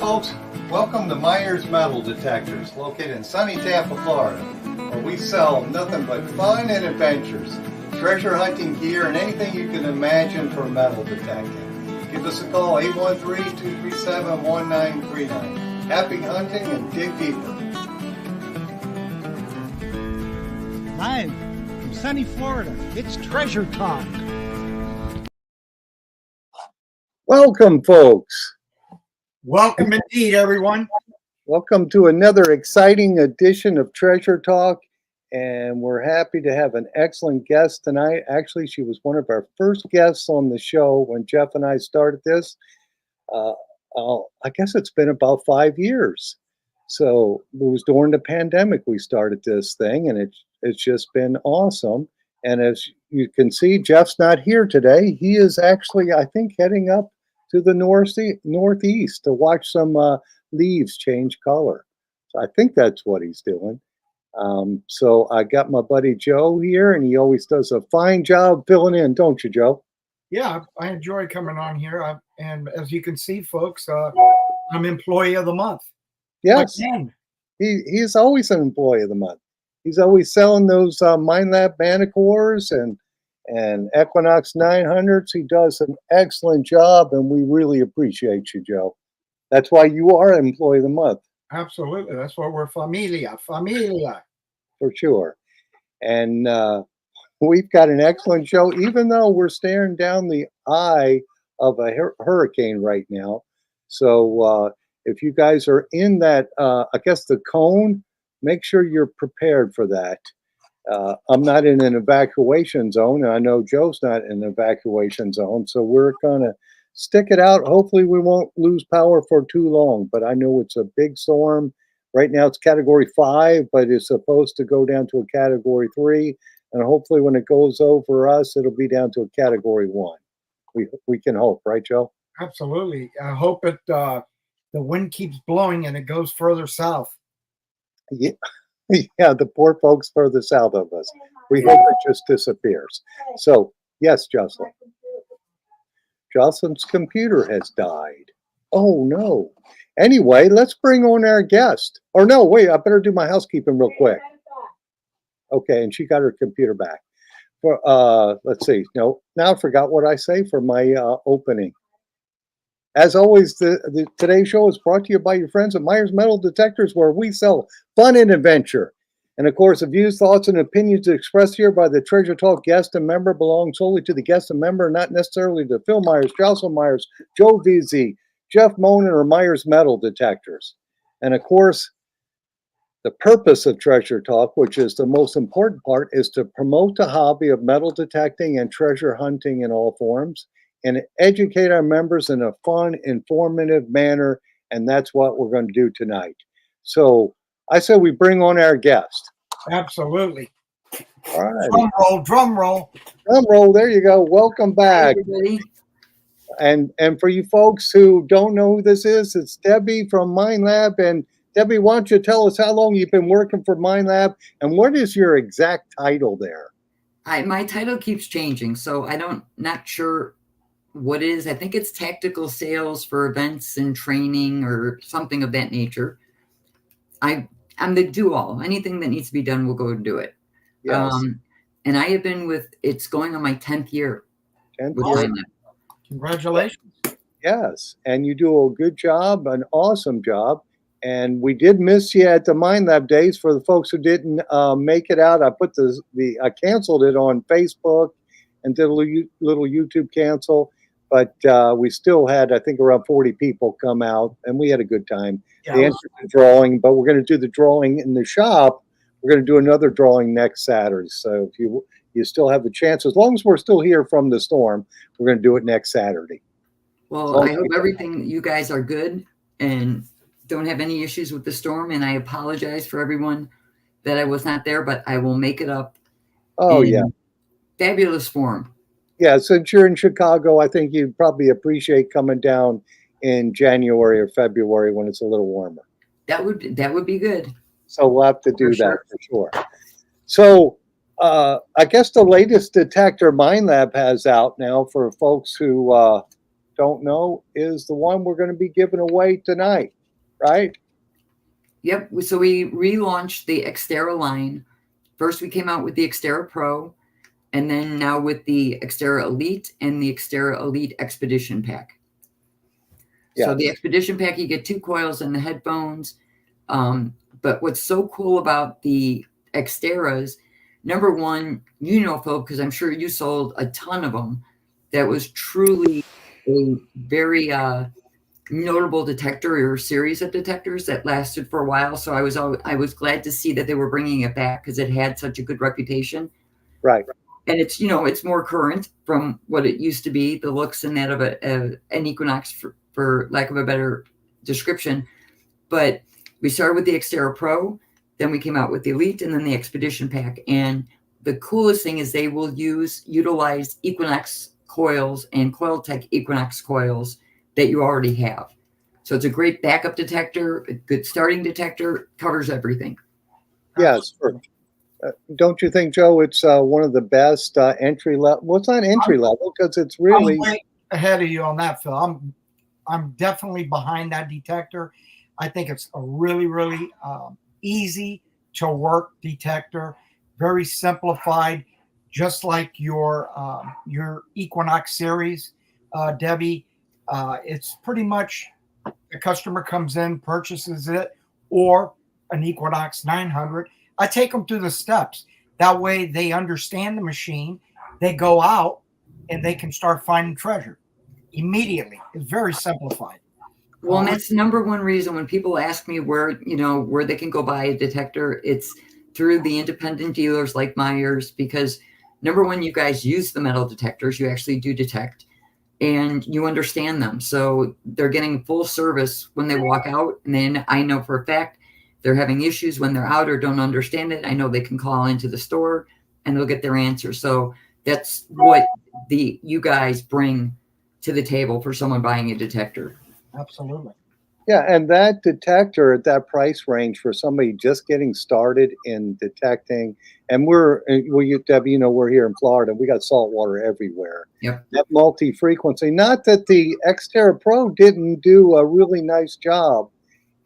folks, welcome to Myers Metal Detectors, located in sunny Tampa, Florida, where we sell nothing but fun and adventures, treasure hunting gear, and anything you can imagine for metal detecting. Give us a call, 813-237-1939. Happy hunting and dig deeper. Live from sunny Florida, it's Treasure Talk. Welcome, folks. Welcome indeed, everyone. Welcome to another exciting edition of Treasure Talk, and we're happy to have an excellent guest tonight. Actually, she was one of our first guests on the show when Jeff and I started this. I guess it's been about 5 years. So it was during the pandemic we started this thing, and it's just been awesome. And as you can see, Jeff's not here today. He is actually, I think, heading up to the northeast to watch some leaves change color. So I think that's what he's doing. So I got my buddy Joe here, and he always does a fine job filling in, don't you, Joe? Yeah, I enjoy coming on here. And as you can see, folks, I'm Employee of the Month. Yes, he's always an Employee of the Month. He's always selling those Minelab Manticores and Equinox 900s. He does an excellent job, and we really appreciate you, Joe. That's why you are Employee of the Month. Absolutely. That's what we're familia. For sure. And we've got an excellent show, even though we're staring down the eye of a hurricane right now. So if you guys are in that, I guess the cone, make sure you're prepared for that. I'm not in an evacuation zone, and I know Joe's not in an evacuation zone, so we're going to stick it out. Hopefully we won't lose power for too long, but I know it's a big storm. Right now it's Category 5, but it's supposed to go down to a Category 3, and hopefully when it goes over us, it'll be down to a Category 1. We can hope, right, Joe? Absolutely. I hope the wind keeps blowing and it goes further south. Yeah. Yeah, the poor folks further south of us. We hope it just disappears. So, yes, Jocelyn. Jocelyn's computer has died. Oh, no. Anyway, let's bring on our guest. Or no, wait, I better do my housekeeping real quick. Okay, and she got her computer back. Let's see. No, now I forgot what I say for my opening. As always, today's show is brought to you by your friends at Myers Metal Detectors, where we sell fun and adventure. And of course, the views, thoughts, and opinions expressed here by the Treasure Talk guest and member belong solely to the guest and member, not necessarily to Phil Myers, Jocelyn Myers, Joe VZ, Jeff Monin, or Myers Metal Detectors. And of course, the purpose of Treasure Talk, which is the most important part, is to promote the hobby of metal detecting and treasure hunting in all forms, and educate our members in a fun, informative manner, and that's what we're going to do tonight. So I say we bring on our guest. Absolutely. All right. Drum roll. Drum roll, there you go. Welcome back. Hi, and for you folks who don't know who this is, it's Debbie from Minelab. And Debbie, why don't you tell us how long you've been working for Minelab, and what is your exact title there? my title keeps changing, so not sure what it is. I think it's tactical sales for events and training or something of that nature. I'm the do-all. Anything that needs to be done, we'll go and do it. Yes. And I have been it's going on my 10th year. 10th with year. Minelab. Congratulations. Yes, and you do a good job, an awesome job. And we did miss you at the Minelab days. For the folks who didn't make it out, I put I canceled it on Facebook and did a little YouTube cancel. But we still had, I think, around 40 people come out, and we had a good time. Yeah, They entered the drawing, but we're going to do the drawing in the shop. We're going to do another drawing next Saturday. So if you still have the chance, as long as we're still here from the storm, we're going to do it next Saturday. Well, I hope you guys are good and don't have any issues with the storm. And I apologize for everyone that I was not there, but I will make it up. Oh, yeah. Fabulous form. Yeah, since you're in Chicago, I think you'd probably appreciate coming down in January or February when it's a little warmer. That would be good. So we'll have to do that for sure. So I guess the latest detector Minelab has out now for folks who don't know, is the one we're going to be giving away tonight, right? Yep. So we relaunched the Xterra line. First, we came out with the Xterra Pro, and then now with the Xterra Elite and the Xterra Elite Expedition Pack. So the Yes. Expedition Pack, you get 2 coils and the headphones. But what's so cool about the Xterras, number one, Phil, because I'm sure you sold a ton of them. That was truly a very notable detector or series of detectors that lasted for a while. So I was glad to see that they were bringing it back because it had such a good reputation. Right. And it's it's more current from what it used to be, the looks and that of an Equinox, for lack of a better description. But we started with the Xterra Pro, then we came out with the Elite, and then the Expedition Pack. And the coolest thing is they will utilize Equinox coils and Coiltech Equinox coils that you already have. So it's a great backup detector, a good starting detector, covers everything. Yes. Don't you think, Joe, it's one of the best entry level? Well, it's not entry level because it's really I'm way ahead of you on that, Phil. I'm definitely behind that detector. I think it's a really, really easy to work detector, very simplified, just like your Equinox series, Debbie. It's pretty much the customer comes in, purchases it, or an Equinox 900. I take them through the steps. That way they understand the machine. They go out and they can start finding treasure immediately. It's very simplified. Well, and that's the number one reason when people ask me where they can go buy a detector, it's through the independent dealers like Myers, because number one, you guys use the metal detectors. You actually do detect and you understand them. So they're getting full service when they walk out. And then I know for a fact they're having issues when they're out or don't understand it. I know they can call into the store and they'll get their answer. So that's what you guys bring to the table for someone buying a detector. Absolutely. Yeah, and that detector at that price range for somebody just getting started in detecting, and Debbie, we're here in Florida. We got salt water everywhere. Yep. That multi-frequency. Not that the Xterra Pro didn't do a really nice job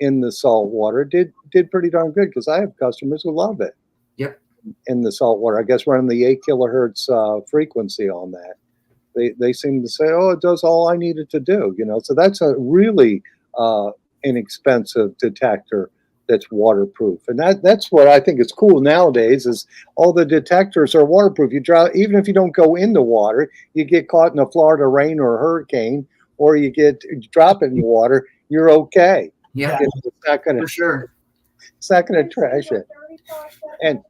in the salt water. Did pretty darn good because I have customers who love it. Yep. In the salt water, I guess running the 8 kilohertz frequency on that. They seem to say, oh, it does all I needed to do, So that's a really inexpensive detector that's waterproof, and that's what I think is cool nowadays. Is all the detectors are waterproof. You drop, even if you don't go in the water, you get caught in a Florida rain or a hurricane, or you drop it in the water, you're okay. Yeah, it's not gonna for sure. It's not gonna trash it, and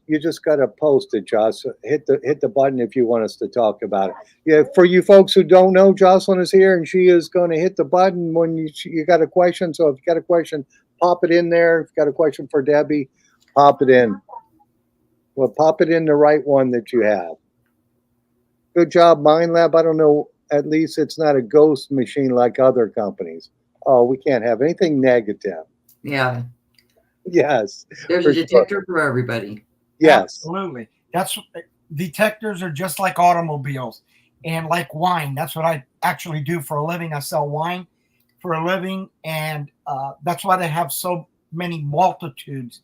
you just got to post it, Joss. Hit the button if you want us to talk about it. Yeah, for you folks who don't know, Jocelyn is here, and she is going to hit the button when you got a question. So if you got a question, pop it in there. If you got a question for Debbie, pop it in. Well, pop it in the right one that you have. Good job, Minelab. I don't know. At least it's not a ghost machine like other companies. Oh, we can't have anything negative. Yeah. Yes. There's a detector for everybody. Yes. Absolutely. Detectors are just like automobiles and like wine. That's what I actually do for a living. I sell wine for a living, and that's why they have so many multitudes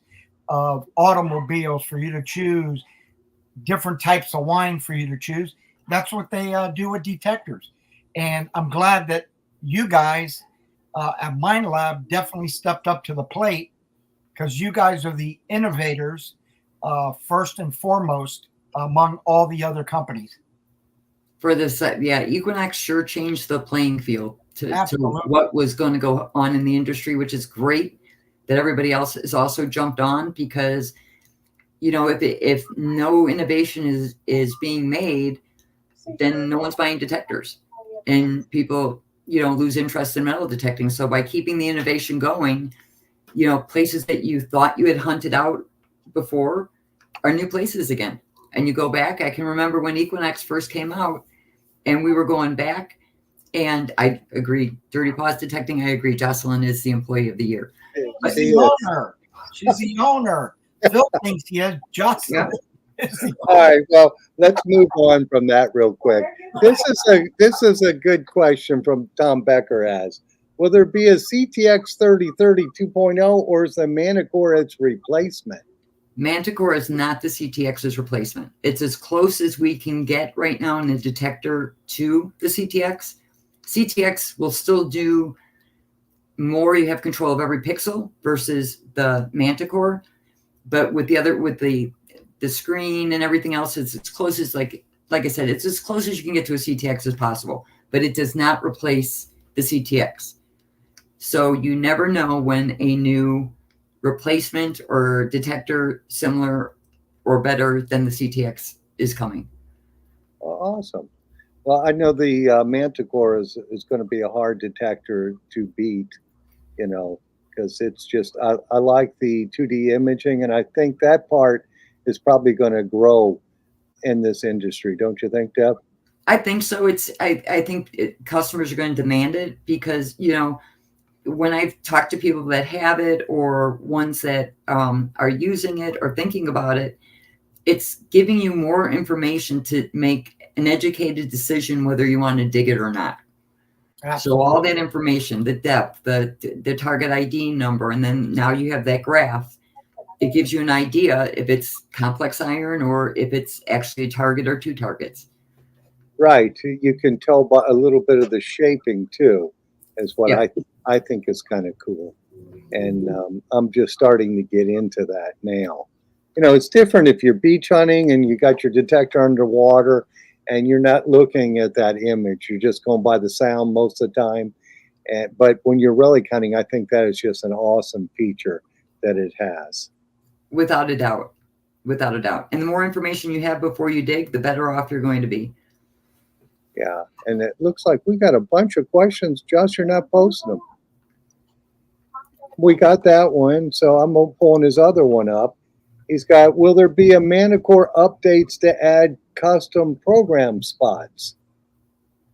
of automobiles for you to choose, different types of wine for you to choose. That's what they do with detectors. And I'm glad that you guys at Minelab definitely stepped up to the plate, because you guys are the innovators first and foremost among all the other companies. For this, Equinox sure changed the playing field to what was going to go on in the industry, which is great that everybody else has also jumped on, because if no innovation is being made, then no one's buying detectors, and people lose interest in metal detecting. So by keeping the innovation going, places that you thought you had hunted out before are new places again. And you go back. I can remember when Equinox first came out and we were going back, and I agree. Dirty Paws Detecting, I agree. Jocelyn is the employee of the year. She's the owner. Phil thinks he is Jocelyn. All right, well, let's move on from that real quick. This is a good question from Tom Becker as. Will there be a CTX 3030 2.0 or is the Manticore its replacement? Manticore is not the CTX's replacement. It's as close as we can get right now in the detector to the CTX. CTX will still do more. You have control of every pixel versus the Manticore, but with the screen and everything else, it's as close as like I said, it's as close as you can get to a CTX as possible. But it does not replace the CTX. So you never know when a new replacement or detector similar or better than the CTX is coming. Awesome. Well, I know the Manticore is going to be a hard detector to beat, because it's just, I like the 2D imaging, and I think that part is probably going to grow in this industry. Don't you think, Deb? I think so. I think customers are going to demand it because, when I've talked to people that have it or ones that are using it or thinking about it, it's giving you more information to make an educated decision whether you want to dig it or not. Absolutely. So all that information, the depth, the target ID number, and then now you have that graph. It gives you an idea if it's complex iron or if it's actually a target or two targets. Right. You can tell by a little bit of the shaping too, is what Yeah. I think is kind of cool. And I'm just starting to get into that now. It's different if you're beach hunting and you got your detector underwater and you're not looking at that image. You're just going by the sound most of the time. But when you're relic hunting, I think that is just an awesome feature that it has. Without a doubt. Without a doubt. And the more information you have before you dig, the better off you're going to be. Yeah. And it looks like we got a bunch of questions. Josh, you're not posting them. We got that one. So I'm pulling his other one up. He's got, will there be a Manticore updates to add custom program spots?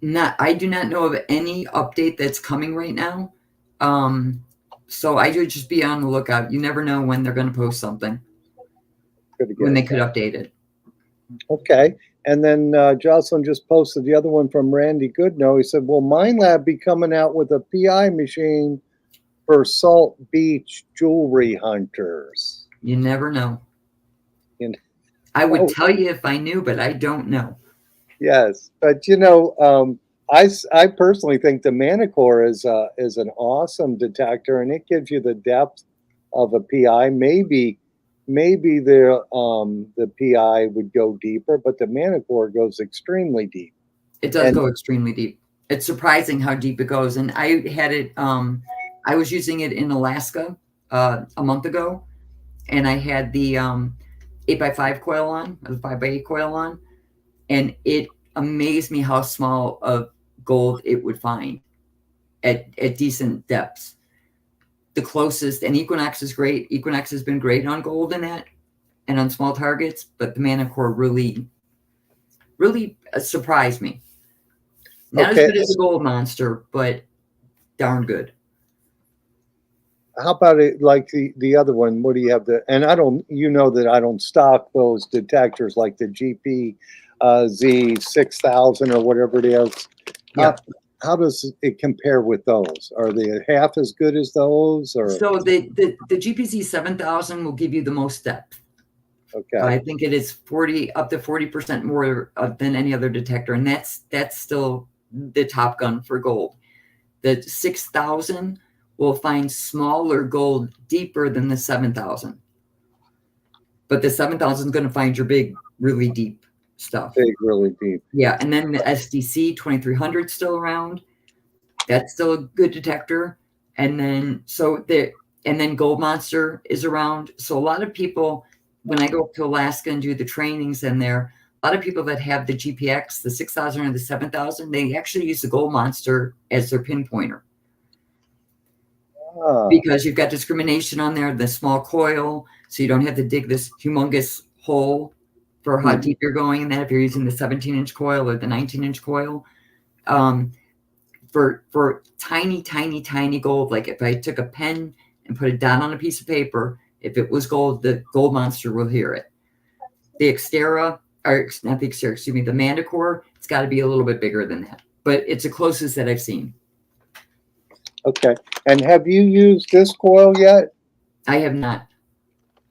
I do not know of any update that's coming right now. So I would just be on the lookout. You never know when they're going to post something. When they could update it. Okay. And then Jocelyn just posted the other one from Randy Goodnow. He said, will Minelab be coming out with a PI machine for Salt Beach jewelry hunters? You never know. I would tell you if I knew, but I don't know. Yes. But, I personally think the Manticore is an awesome detector, and it gives you the depth of a PI. Maybe the PI would go deeper, but the Manticore goes extremely deep. It does go extremely deep. It's surprising how deep it goes. And I had it, I was using it in Alaska a month ago, and I had the 8x5 coil on, or the 5x8 coil on, and it amazed me how small of gold it would find at decent depths. The closest, and Equinox is great. Equinox has been great on gold in that and on small targets, but the Manticore really surprised me. Not as good as the Gold Monster, but darn good. How about it like the other one? What do you have and I don't, that I don't stock those detectors like the GP Z6000 or whatever it is. Yeah. How does it compare with those? Are they half as good as those? Or so the GPZ 7000 will give you the most depth. Okay. I think it is up to 40% more than any other detector, and that's still the top gun for gold. The 6000 will find smaller gold deeper than the 7000, but the 7000 is going to find your big, really deep stuff. Big, really deep. Yeah, and then the SDC 2300 still around. That's still a good detector, and then Gold Monster is around. So a lot of people, when I go up to Alaska and do the trainings in there, a lot of people that have the GPX, the 6000 or the 7000, they actually use the Gold Monster as their pinpointer. Because you've got discrimination on there, the small coil, so you don't have to dig this humongous hole for how deep you're going in that if you're using the 17-inch coil or the 19-inch coil. For tiny, tiny, tiny gold, like if I took a pen and put it down on a piece of paper, if it was gold, the Gold Monster will hear it. The Xterra, or not the Xterra, excuse me, the Manticore, it's got to be a little bit bigger than that. But it's the closest that I've seen. Okay. And have you used this coil yet? I have not.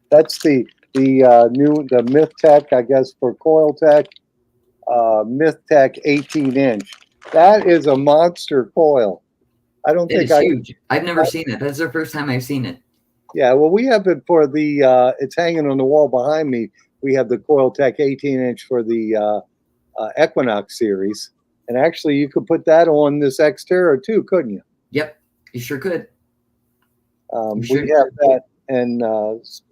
That's the Myth Tech, I guess, for Coil Tech. Myth Tech 18-inch. That is a monster coil. I don't It think is huge. I've never seen it. That's the first time I've seen it. Yeah, well, we have it for the. It's hanging on the wall behind me. We have the Coil Tech 18-inch for the Equinox series, and actually, you could put that on this Xterra too, couldn't you? Yep, you sure could. We have that, and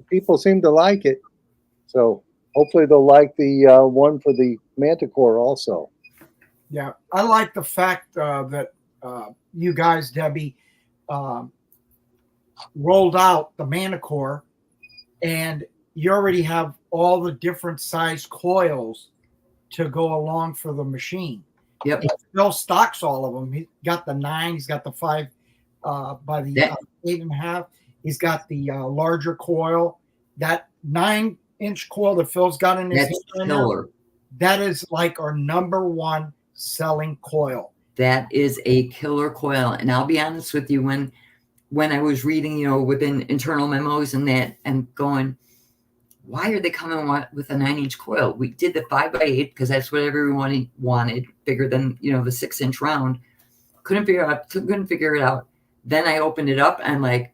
people seem to like it. So hopefully, they'll like the one for the Manticore also. Yeah, I like the fact that you guys, Debbie, rolled out the Manticore, and you already have all the different size coils to go along for the machine. Yep. Phil stocks all of them. He got the 9. He's got the 5 by the 8.5. He's got the larger coil. That 9-inch coil that Phil's got in his hand right now, that is like our #1 selling coil. That is a killer coil. And I'll be honest with you, when I was reading, within internal memos and that, and going, why are they coming with a 9-inch coil? We did the 5x8 because that's what everyone wanted, bigger than the 6-inch round. Couldn't figure it out. Then I opened it up and I'm like,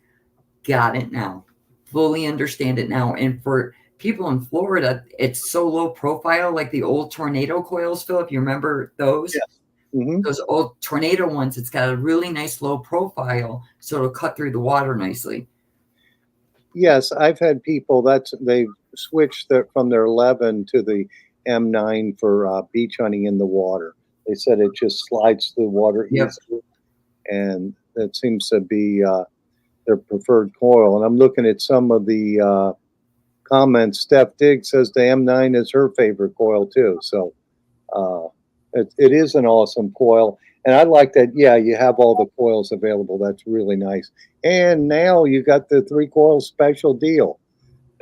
got it now. Fully understand it now. And for people in Florida, it's so low profile, like the old tornado coils, Phil, if you remember those. Yes. Mm-hmm. Those old tornado ones, it's got a really nice low profile, so it'll cut through the water nicely. Yes, I've had people they've switched from their 11 to the M9 for beach hunting in the water. They said it just slides through the water easily, and that seems to be their preferred coil. And I'm looking at some of the comments. Steph Diggs says the M9 is her favorite coil too. So it is an awesome coil. And I like that, yeah, you have all the coils available. That's really nice. And now you got the 3-coil special deal.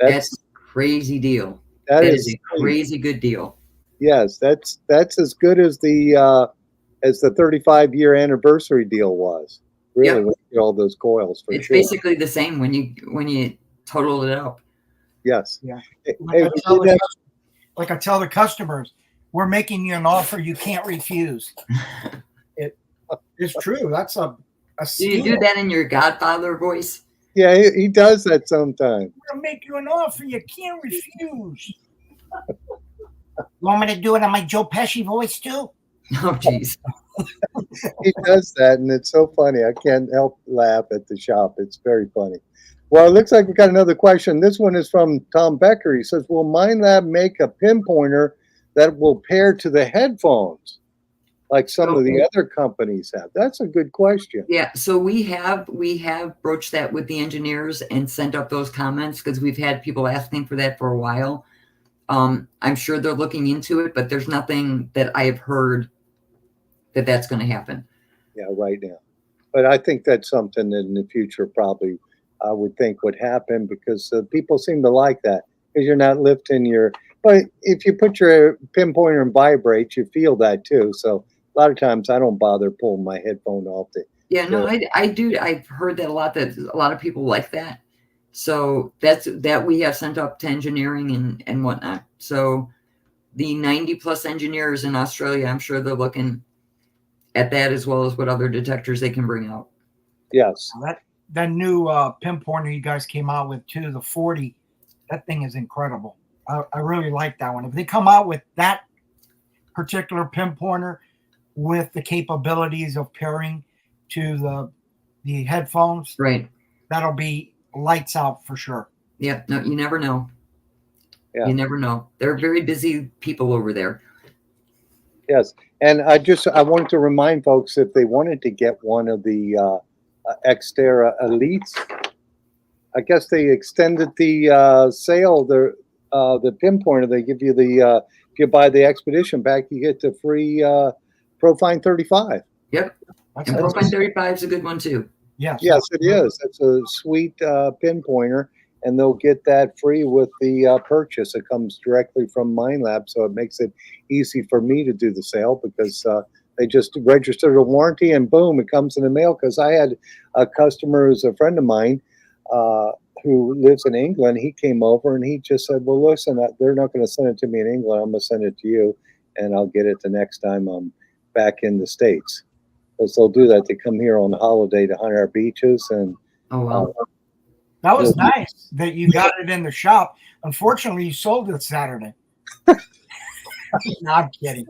That's a crazy deal. That is a crazy good deal. Yes, that's as good as the 35-year anniversary deal was. Really, with all those coils for it's sure. It's basically the same when you total it up. Yes. Yeah. Hey, like I tell the customers, we're making you an offer you can't refuse. It's true. That's a Do you do that in your Godfather voice? Yeah, he does that sometimes. We're gonna make you an offer you can't refuse. Want me to do it on my Joe Pesci voice too? Oh, jeez. He does that, and it's so funny. I can't help laugh at the shop. It's very funny. Well, it looks like we got another question. This one is from Tom Becker. He says, will Minelab make a pinpointer that will pair to the headphones like some of the other companies have? That's a good question. Yeah, so we have broached that with the engineers and sent up those comments because we've had people asking for that for a while. I'm sure they're looking into it, but there's nothing that I have heard that's going to happen. Yeah, right now. But I think that's something that in the future probably I would think would happen because people seem to like that because you're not lifting your. But if you put your pinpointer and vibrate, you feel that too. So a lot of times I don't bother pulling my headphone off. I do. I've heard that a lot. That a lot of people like that. So that we have sent up to engineering and whatnot. So the 90+ engineers in Australia, I'm sure they're looking at that as well as what other detectors they can bring out. Yes. That new pinpointer you guys came out with too, the 40, that thing is incredible. I really like that one. If they come out with that particular pinpointer with the capabilities of pairing to the headphones, right, that'll be lights out for sure. Yeah, no, you never know. Yeah. You never know. They're very busy people over there. Yes, and I wanted to remind folks if they wanted to get one of the Xterra Elites, I guess they extended the sale. The pinpointer, they give you the if you buy the Expedition pack, you get the free Profine 35. Yep, and Profine 35 is a good one too. Yes, yes, it is. It's a sweet pinpointer, and they'll get that free with the purchase. It comes directly from Minelab, so it makes it easy for me to do the sale because they just registered a warranty and boom, it comes in the mail. Because I had a customer who's a friend of mine who lives in England. He came over and he just said, "Well, listen, they're not going to send it to me in England. I'm going to send it to you, and I'll get it the next time I'm back in the States." Because they'll do that. They come here on holiday to hunt our beaches, and Oh, wow. That was nice that you got it in the shop. Unfortunately, you sold it Saturday. No, I'm kidding.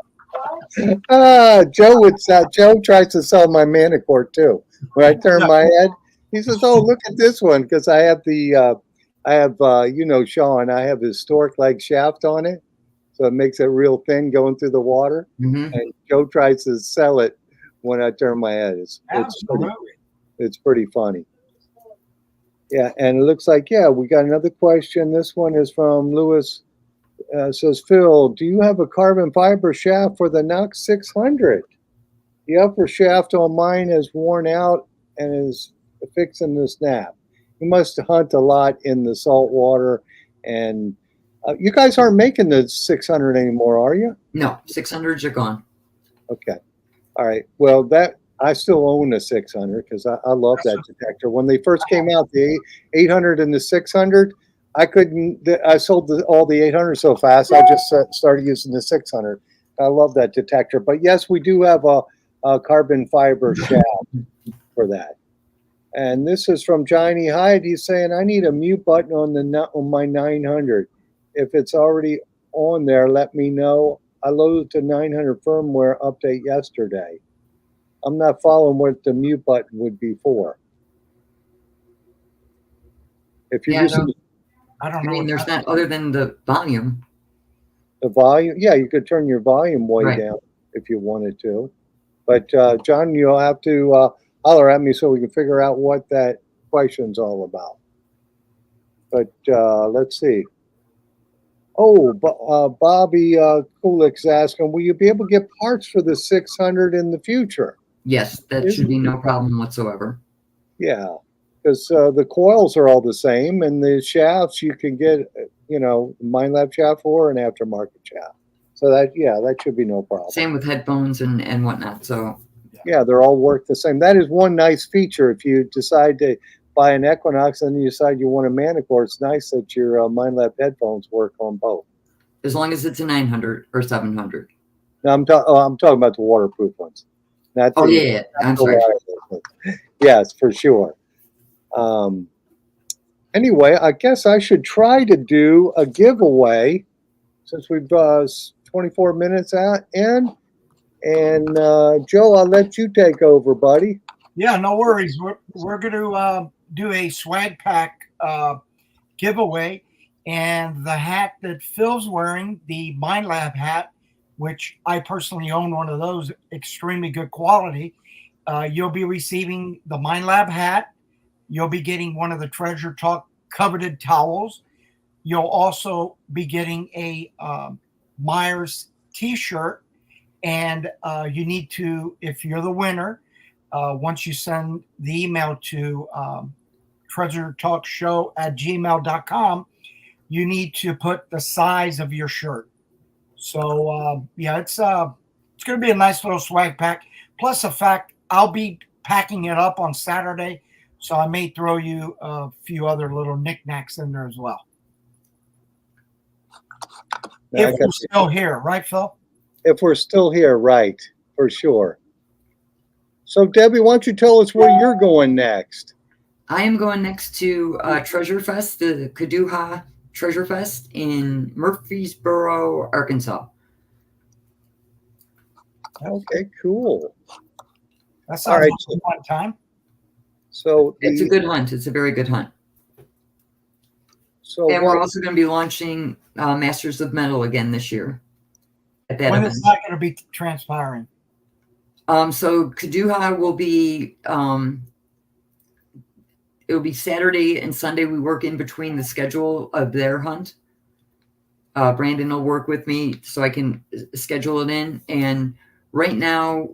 Joe tries to sell my Manicord too. When I turn my head, he says, "Oh, look at this one," because I have Sean, I have his stork leg shaft on it, so it makes it real thin going through the water. Mm-hmm. And Joe tries to sell it when I turn my head. It's pretty funny. Yeah, and it looks like, we got another question. This one is from Lewis. Says, "Phil, do you have a carbon fiber shaft for the Knox 600? The upper shaft on mine is worn out and is fixing to snap. You must hunt a lot in the salt water, and you guys aren't making the 600 anymore, are you?" No, 600s are gone. Okay. All right. Well, I still own the 600 because I love that detector. When they first came out, the 800 and the 600, I sold all the 800 so fast, I just started using the 600. I love that detector. But yes, we do have a carbon fiber shaft for that. And this is from Johnny Hyde. He's saying, "I need a mute button on my 900. If it's already on there, let me know. I loaded the 900 firmware update yesterday. I'm not following what the mute button would be for." If you're using I don't I know. mean, there's not other than the volume. the volume, you could turn your volume way Right. down if you wanted to. But John, you'll have to holler at me so we can figure out what that question's all about. But let's see. Oh, Bobby Kulik's asking, "Will you be able to get parts for the 600 in the future?" Yes, that should be no problem whatsoever. Yeah, because the coils are all the same, and the shafts you can get, Minelab shaft or an aftermarket shaft. So that should be no problem. Same with headphones and whatnot. So Yeah, they're all work the same. That is one nice feature. If you decide to buy an Equinox and you decide you want a Manicore, it's nice that your Minelab headphones work on both. as long as it's a 900 or 700. Now I'm talking about the waterproof ones. Not Oh, the, yeah. I'm the sorry. wireless ones. Yes, for sure. Anyway, I guess I should try to do a giveaway since we've 24 minutes in. And Joe, I'll let you take over, buddy. Yeah, no worries. We're going to do a swag pack giveaway, and the hat that Phil's wearing, the Minelab hat, which I personally own one of those, extremely good quality. You'll be receiving the Minelab hat. You'll be getting one of the Treasure Talk coveted towels. You'll also be getting a Myers t-shirt, and you need to, if you're the winner, once you send the email to treasuretalkshow@gmail.com, you need to put the size of your shirt. So it's going to be a nice little swag pack. Plus the fact I'll be packing it up on Saturday, so I may throw you a few other little knickknacks in there as well. Now, If we're still here, right, Phil? if we're still here, right, for sure. So Debbie, why don't you tell us where you're going next? I am going next to Treasure Fest, the Kaduha Treasure Fest in Murfreesboro, Arkansas. Okay, cool. That sounds like a fun time. So It's a good hunt. It's a very good hunt. So And we're also going to be launching Masters of Metal again this year. At that When event. it's not going to be transpiring. So Kaduha will be it'll be Saturday and Sunday. We work in between the schedule of their hunt. Brandon will work with me so I can schedule it in. And right now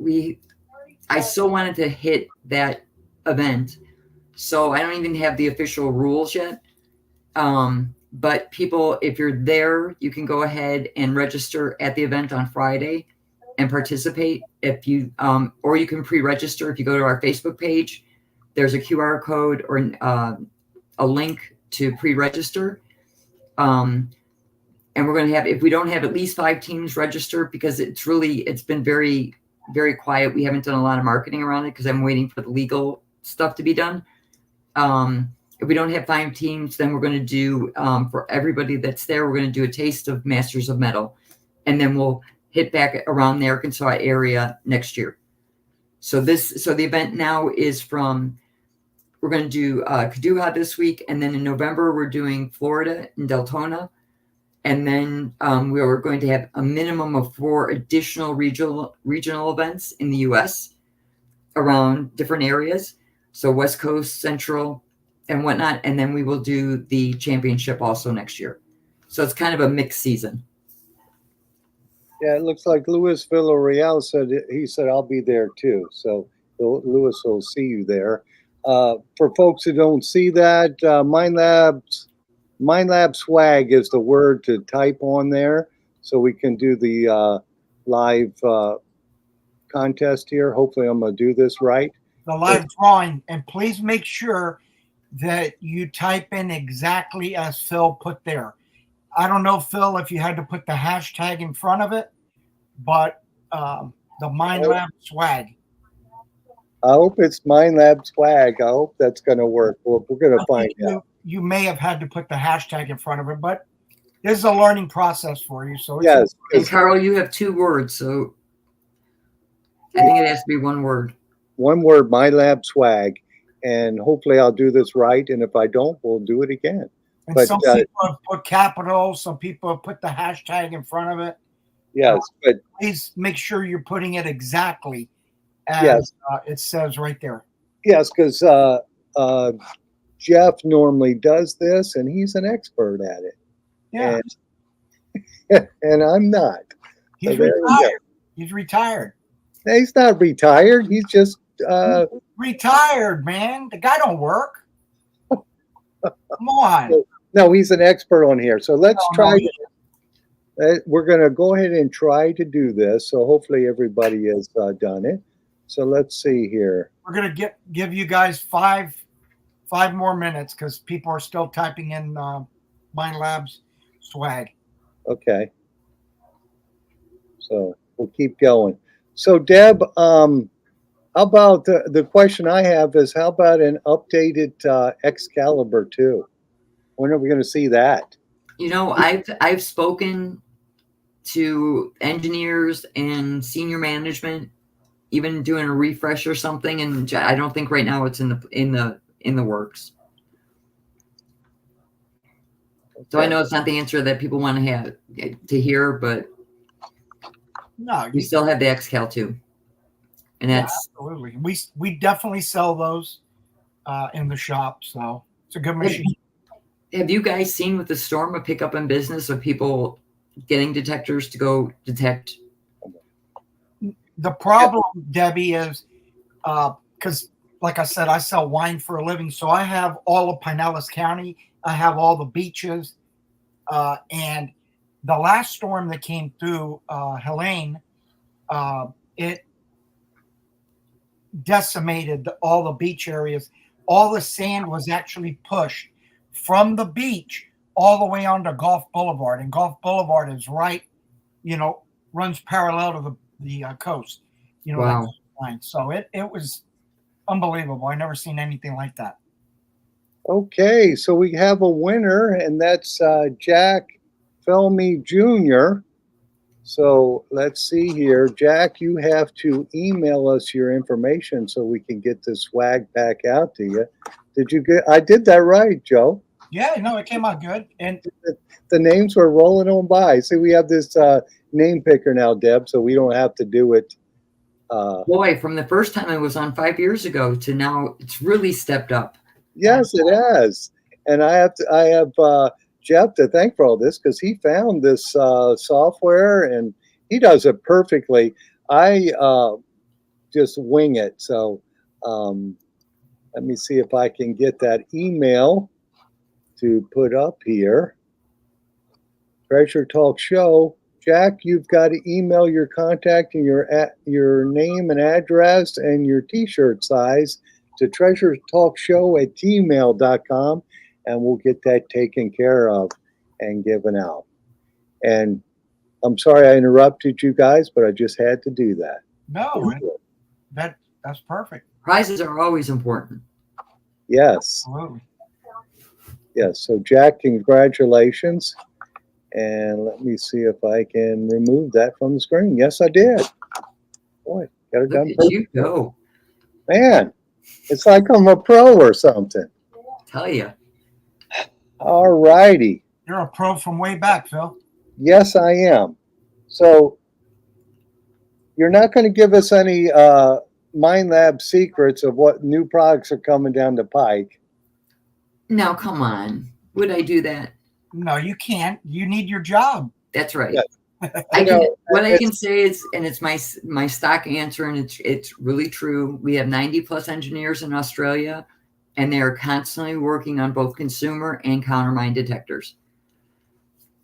I so wanted to hit that event. So I don't even have the official rules yet. But people, if you're there, you can go ahead and register at the event on Friday and participate. If you, or you can pre-register if you go to our Facebook page. There's a QR code or a link to pre-register. And we're going to have, if we don't have at least 5 teams registered, because it's been very, very quiet. We haven't done a lot of marketing around it because I'm waiting for the legal stuff to be done. If we don't have 5 teams, then we're going to do, for everybody that's there, we're going to do a taste of Masters of Metal. And then we'll hit back around the Arkansas area next year. So the event now is we're going to do Kaduha this week. And then in November, we're doing Florida and Deltona. And then we are going to have a minimum of 4 additional regional events in the U.S. around different areas. So West Coast, Central, and whatnot. And then we will do the championship also next year. So it's kind of a mixed season. Yeah, it looks like Luis Villarreal said I'll be there too. So Luis will see you there. For folks who don't see that, Minelab swag is the word to type on there, so we can do the live contest here. Hopefully, I'm going to do this right. The live drawing, and please make sure that you type in exactly as Phil put there. I don't know, Phil, if you had to put the hashtag in front of it, but the Minelab swag. I hope it's Minelab swag. I hope that's going to work. We're going to find out. You may have had to put the hashtag in front of it, but this is a learning process for you. So yes. And Carl, you have 2 words, so I think it has to be 1 word. 1 word, Minelab swag, and hopefully I'll do this right. And if I don't, we'll do it again. And but some people have put capitals, some people have put the hashtag in front of it. Yes, but please make sure you're putting it exactly as it says right there. Yes, because Jeff normally does this, and he's an expert at it. Yeah, and I'm not. He's retired. He's retired. He's not retired. He's just retired, man. The guy don't work. Come on. No, he's an expert on here. So let's try. We're going to go ahead and try to do this. So hopefully everybody has done it. So let's see here. We're going to give you guys five more minutes because people are still typing in Minelab's swag. Okay. So we'll keep going. So Deb, how about the question I have is, how about an updated Excalibur 2? When are we going to see that? You know, I've spoken to engineers and senior management, even doing a refresh or something, and I don't think right now it's in the works. Okay. So I know it's not the answer that people want to hear, but no, we still have the Excal 2, and that's absolutely we definitely sell those in the shop. So it's a good machine. Have you guys seen with the storm a pickup in business of people getting detectors to go detect? The problem, Debbie, is because, like I said, I sell wine for a living. So I have all of Pinellas County. I have all the beaches. And the last storm that came through, Helene, it decimated all the beach areas. All the sand was actually pushed from the beach all the way onto Gulf Boulevard. And Gulf Boulevard is right, runs parallel to the coast. Wow. So it was unbelievable. I never seen anything like that. Okay, so we have a winner, and that's Jack Felmy Jr. So let's see here. Jack, you have to email us your information so we can get this swag back out to you. I did that right, Joe? Yeah, no, it came out good. And the names were rolling on by. See, we have this name picker now, Deb, so we don't have to do it. Boy, from the first time I was on 5 years ago to now, it's really stepped up. Yes, it has. And I have Jeff to thank for all this because he found this software and he does it perfectly. I just wing it. So let me see if I can get that email to put up here. Treasure Talk Show. Jack, you've got to email your contact and your name and address and your t-shirt size to treasuretalkshow@gmail.com, and we'll get that taken care of and given out. And I'm sorry I interrupted you guys, but I just had to do that. No, that's perfect. Prizes are always important. Yes. Absolutely. Yes. So Jack, congratulations. And let me see if I can remove that from the screen. Yes, I did. Boy, got it Look done. at you go. Man, it's like I'm a pro or something. Tell you. All righty. You're a pro from way back, Phil. Yes, I am. So you're not going to give us any Minelab secrets of what new products are coming down the pike. Now, come on. Would I do that? No, you can't. You need your job. That's right. Yes. I know, can, what I it's- can say is, and it's my stock answer, and it's really true. We have 90 plus engineers in Australia, and they are constantly working on both consumer and countermine detectors.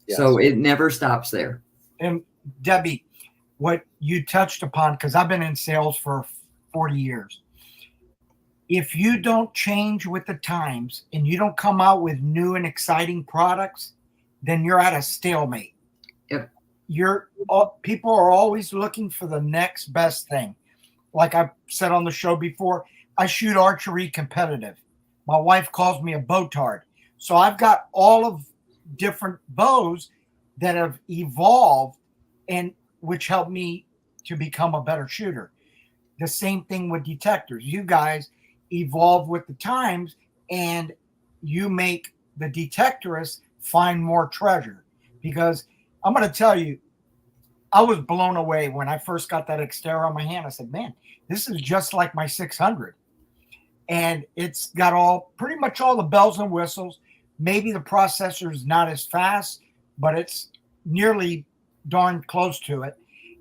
Yes. So it never stops there. And Debbie, what you touched upon, because I've been in sales for 40 years. If you don't change with the times and you don't come out with new and exciting products, then you're at a stalemate. Yep. People are always looking for the next best thing. Like I've said on the show before, I shoot archery competitive. My wife calls me a bowtard. So I've got all of different bows that have evolved and which helped me to become a better shooter. The same thing with detectors. You guys evolve with the times and you make the detectorists find more treasure. Because I'm going to tell you, I was blown away when I first got that Xterra on my hand. I said, man, this is just like my 600. And it's got pretty much all the bells and whistles. Maybe the processor is not as fast, but it's nearly darn close to it.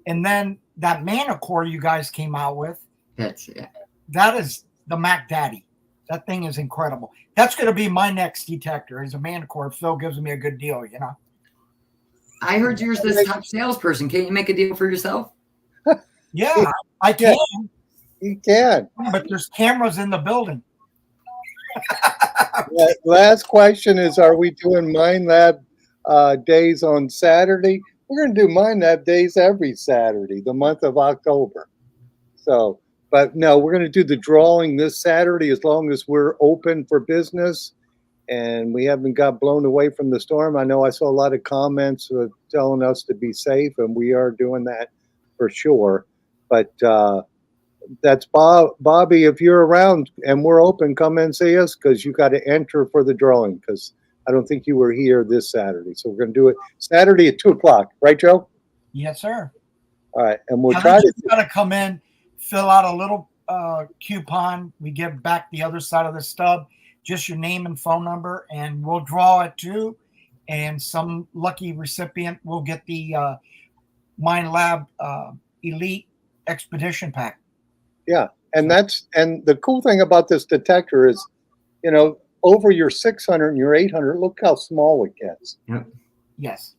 And then that Mana Core you guys came out with, that is the Mac Daddy. That thing is incredible. That's going to be my next detector is a Mana Core. Phil gives me a good deal, you know. I heard you're this top salesperson. Can't you make a deal for yourself? Yeah, I can. You can. But there's cameras in the building. Last question is, are we doing Minelab days on Saturday? We're going to do Minelab days every Saturday, the month of October. So, but no, we're going to do the drawing this Saturday as long as we're open for business and we haven't got blown away from the storm. I know I saw a lot of comments telling us to be safe, and we are doing that for sure. But that's Bobby. If you're around and we're open, come and see us because you got to enter for the drawing because I don't think you were here this Saturday. So we're going to do it Saturday at 2:00, right, Joe? Yes, sir. All right, and we'll Now, try to. Got to come in, fill out a little coupon. We give back the other side of the stub, just your name and phone number, and we'll draw it too. And some lucky recipient will get the Minelab Elite Expedition Pack. Yeah, and the cool thing about this detector is, you know, over your 600 and your 800, look how small it gets. Yep. Yes.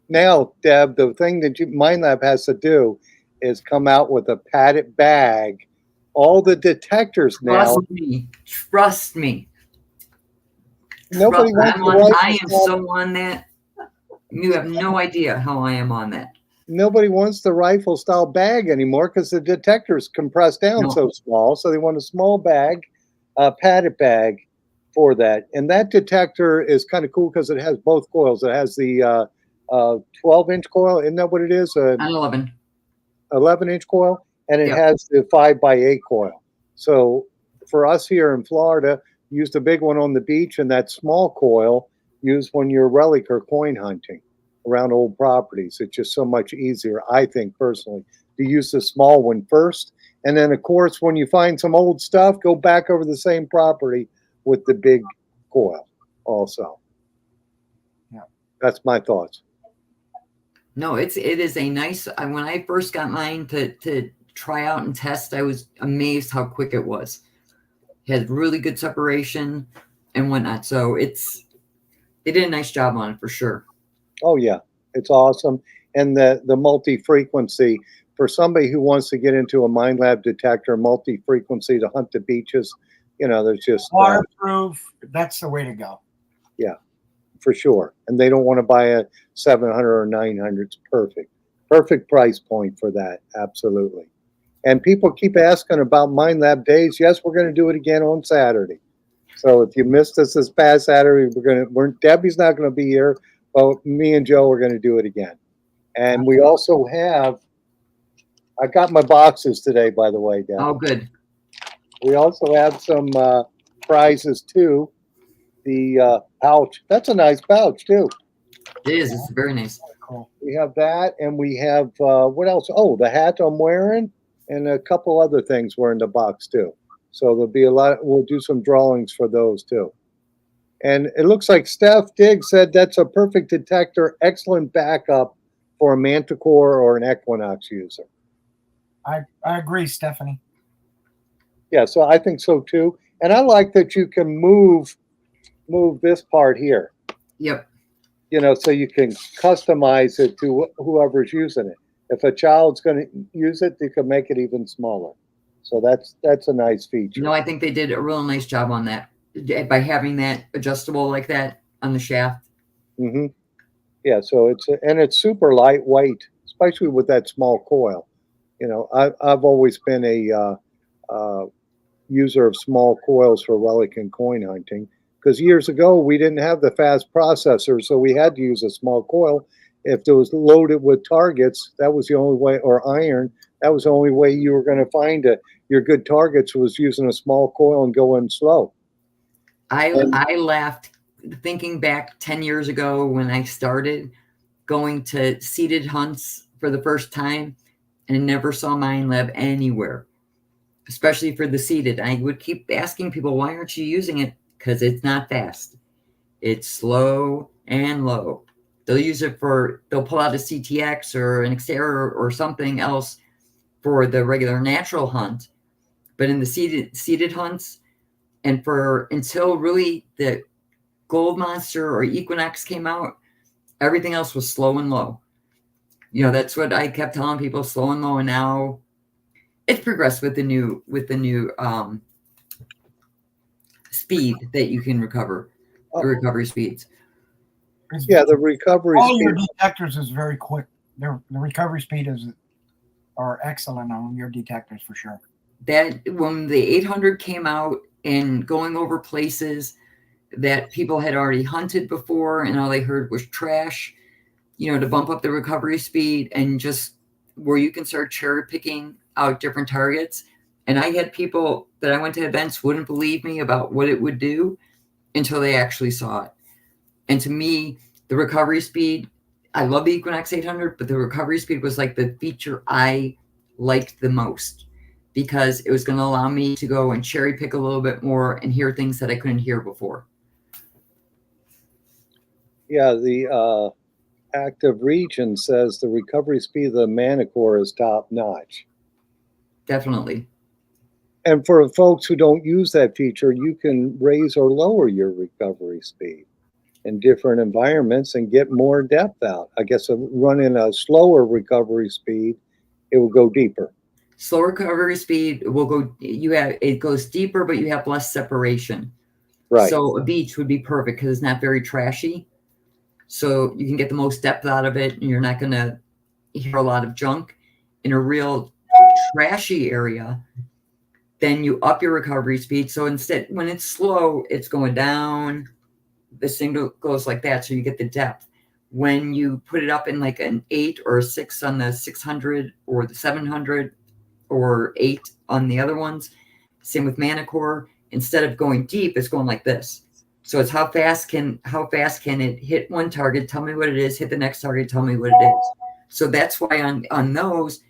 Now, Deb, the thing that Minelab has to do is come out with a padded bag. All the detectors now. Trust me. Nobody wants I am so on that. You have no idea how I am on that. Nobody wants the rifle style bag anymore because the detector's compressed down so small. So they want a small bag, padded bag for that. And that detector is kind of cool because it has both coils. It has the 12-inch coil. Isn't that what it is? An 11. 11-inch coil. And it has the 5x8 coil. So for us here in Florida, use the big one on the beach and that small coil used when you're relic or coin hunting around old properties. It's just so much easier, I think, personally, to use the small one first. And then, of course, when you find some old stuff, go back over the same property with the big coil also. Yeah. That's my thoughts. No, it is a nice, when I first got mine to try out and test, I was amazed how quick it was. It had really good separation. and whatnot. So they did a nice job on it for sure. Oh yeah, it's awesome. And the multi-frequency for somebody who wants to get into a Minelab detector, multi-frequency to hunt the beaches, there's just Waterproof. That's the way to go. yeah, for sure. And they don't want to buy a 700 or 900. It's perfect price point for that. Absolutely. And people keep asking about Minelab days. Yes, we're going to do it again on Saturday. So if you missed us this past Saturday, Debbie's not going to be here, but me and Joe are going to do it again. And we also have, I got my boxes today, by the way, Deb. Oh, good. We also have some prizes too. The pouch, that's a nice pouch too. It is. It's very nice. Cool. We have that, and we have what else? Oh, the hat I'm wearing, and a couple other things were in the box too. So there'll be a lot. We'll do some drawings for those too. And it looks like Steph Diggs said that's a perfect detector, excellent backup for a Manticore or an Equinox user. I agree, Stephanie. Yeah, so I think so too. And I like that you can move this part here. Yep. So you can customize it to whoever's using it. If a child's going to use it, you can make it even smaller. So that's a nice feature. I think they did a real nice job on that by having that adjustable like that on the shaft. Mm-hmm. Yeah, so it's super lightweight, especially with that small coil. I've always been a user of small coils for relic and coin hunting because years ago we didn't have the fast processor, so we had to use a small coil. If it was loaded with targets, that was the only way, or iron, that was the only way you were going to find your good targets was using a small coil and going slow. I laughed thinking back 10 years ago when I started going to seated hunts for the first time and never saw Minelab anywhere, especially for the seated. I would keep asking people, why aren't you using it? Because it's not fast. It's slow and low. They'll pull out a CTX or an Xterra or something else for the regular natural hunt. But in the seated hunts, and until really the Gold Monster or Equinox came out, everything else was slow and low. That's what I kept telling people, slow and low. And now it's progressed with the new speed that you can recover, the recovery speeds. Yeah, the recovery all speed. Your detectors is very quick. The recovery speed are excellent on your detectors for sure. That when the 800 came out and going over places that people had already hunted before and all they heard was trash, to bump up the recovery speed and just where you can start cherry picking out different targets. And I had people that I went to events wouldn't believe me about what it would do until they actually saw it. And to me, the recovery speed, I love the Equinox 800, but the recovery speed was like the feature I liked the most because it was going to allow me to go and cherry pick a little bit more and hear things that I couldn't hear before. Yeah, the active region says the recovery speed of the Manticore is top notch. Definitely. And for folks who don't use that feature, you can raise or lower your recovery speed in different environments and get more depth out. I guess running a slower recovery speed, it will go deeper. Slow recovery speed will go. It goes deeper, but you have less separation. Right. So a beach would be perfect because it's not very trashy. So you can get the most depth out of it, and you're not going to hear a lot of junk. In a real trashy area, then you up your recovery speed. So instead, when it's slow, it's going down. This thing goes like that, so you get the depth. When you put it up in like an 8 or a 6 on the 600 or the 700 or 8 on the other ones, same with Manticore, instead of going deep, it's going like this. So it's how fast can it hit one target, tell me what it is, hit the next target, tell me what it is. So that's why on those,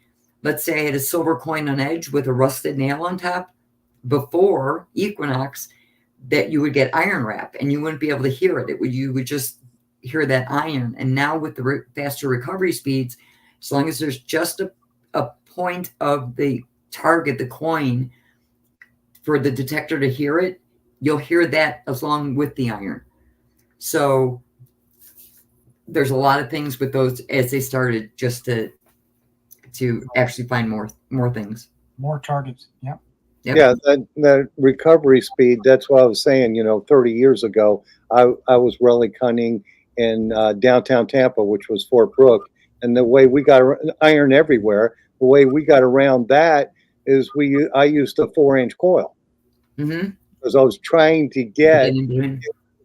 let's say I had a silver coin on edge with a rusted nail on top before Equinox, that you would get iron wrap and you wouldn't be able to hear it. You would just hear that iron. And now with the faster recovery speeds, as long as there's just a point of the target, the coin, for the detector to hear it, you'll hear that along with the iron. So there's a lot of things with those as they started, just to actually find more things. More targets. Yep. Yep. Yeah, that recovery speed, that's what I was saying, 30 years ago, I was relic hunting in downtown Tampa, which was Fort Brooke. And the way we got iron everywhere, the way we got around that is I used a 4-inch coil Mm-hmm. because I was trying to get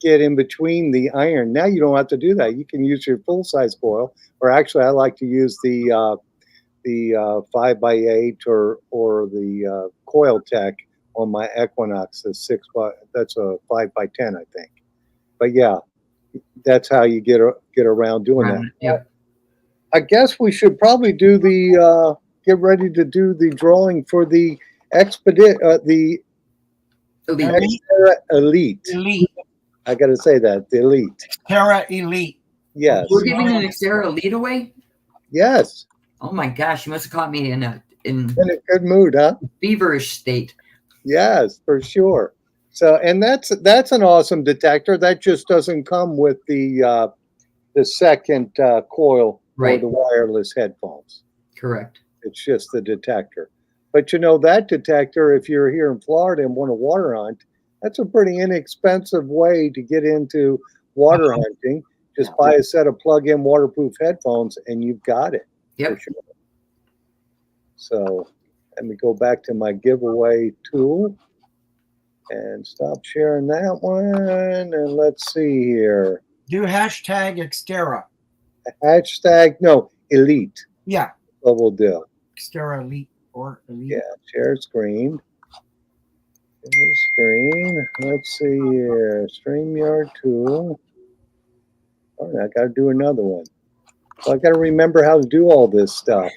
in between the iron. Now you don't have to do that. You can use your full size coil, or actually I like to use the 5x8 or the Coil Tech on my Equinox. That's a 5x10, I think. But yeah, that's how you get around doing that. Yep. I guess we should probably do get ready to do the drawing for the the Elite. Elite. Elite. I got to say that, the Elite. Terra Elite. Yes. We're giving an Xterra Elite away? Yes. Oh my gosh, you must have caught me in a In a good mood, huh? feverish state. Yes, for sure. So, and that's an awesome detector. That just doesn't come with the second coil Right. or the wireless headphones. Correct. It's just the detector. But that detector, if you're here in Florida and want to water hunt, that's a pretty inexpensive way to get into water hunting. Just buy a set of plug-in waterproof headphones and you've got it. Yep. For sure. So let me go back to my giveaway tool and stop sharing that one. And let's see here. Do hashtag Xterra. Hashtag, no, Elite. Yeah. What we'll do. Xterra Elite or Elite. Yeah, share screen. Share screen. Let's see here. StreamYard tool. Oh, I got to do another one. So I got to remember how to do all this stuff.